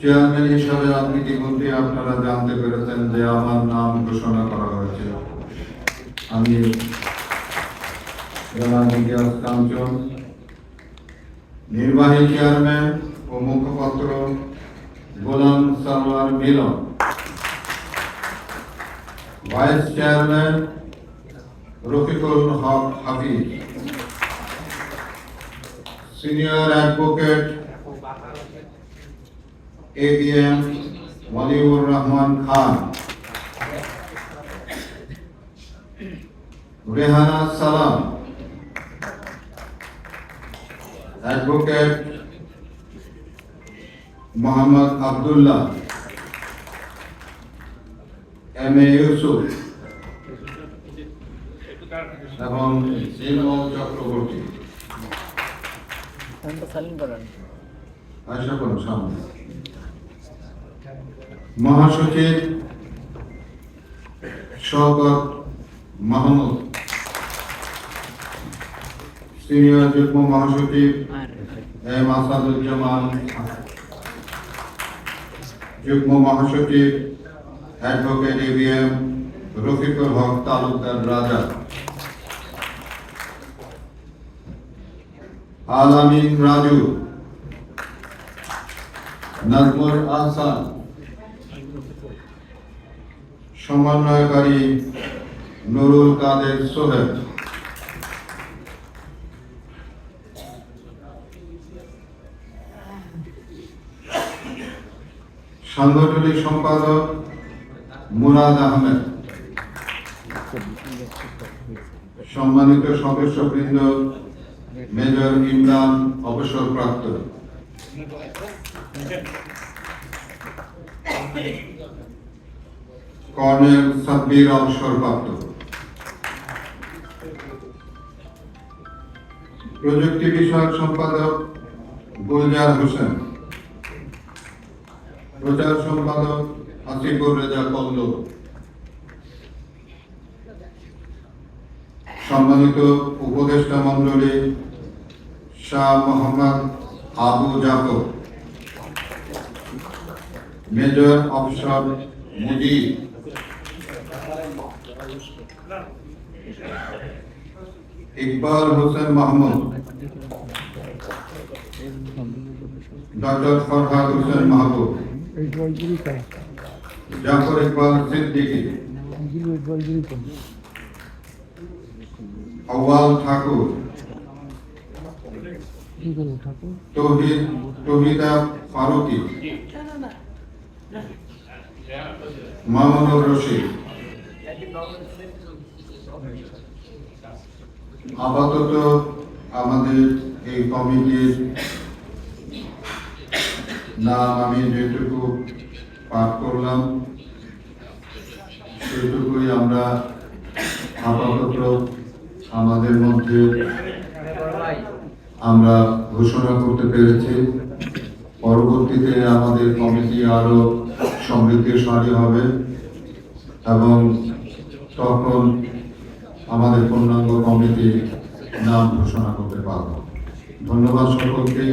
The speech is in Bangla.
চেয়ারম্যান হিসাবে আপনি ইতিমধ্যে আপনারা জানতে পেরেছেন যে আমার নাম ঘোষণা করা হয়েছে। আমি কাঞ্চন, নির্বাহী চেয়ারম্যান ও মুখপাত্র Golam Sarwar Milon, vice chairman Rafiqul Haque Hafiz, senior advocate ABM Waliur Rahman Khan, Rehana Salam, advocate Mohammad Abdullah, MA Yusuf এবং চক্রবর্তী। মহাসচিব শওকত মাহমুদ, সিনিয়র যুগ্ম মহাসচিব M আসাদুজ্জামান, যুগ্ম মহাসচিব অ্যাডভোকেট ABM রফিকুল হক তালুকদার রাজা, আলামিন রাজু, নাজমুল আহসান, সমন্বয়কারী নুরুল কাদের সোহেল, সাংগঠনিক সম্পাদক মুরাদ আহমেদ, সম্মানিত সদস্যবৃন্দ, মেজর ইমরান অবসরপ্রাপ্ত, কর্নেল সাব্বির অবসরপ্রাপ্ত, প্রযুক্তি বিষয়ক সম্পাদক গুলজার হোসেন, প্রচার সম্পাদক আসিফুর রেজা পল্লব, সম্মানিত উপদেষ্টা মন্ডলী Shah Mohammad Abu Jafar, major officer Mujib, Iqbal Hossain Mahmud, doctor Farhad Hossain Mahbub, Jafar Iqbal Siddiqui, Awal Thakur, Tauhida Faruqui, Mamunur Rashid. আপাতত আমাদের এই কমিটির নাম আমি যেটুকু পাঠ করলাম সেটুকুই আমরা আপাতত আমাদের মধ্যে আমরা ঘোষণা করতে পেরেছি। পরবর্তীতে আমাদের কমিটি আরো সমৃদ্ধশালী হবে এবং তখন আমাদের পূর্ণাঙ্গ কমিটির নাম ঘোষণা করতে পারব। ধন্যবাদ সকলকে।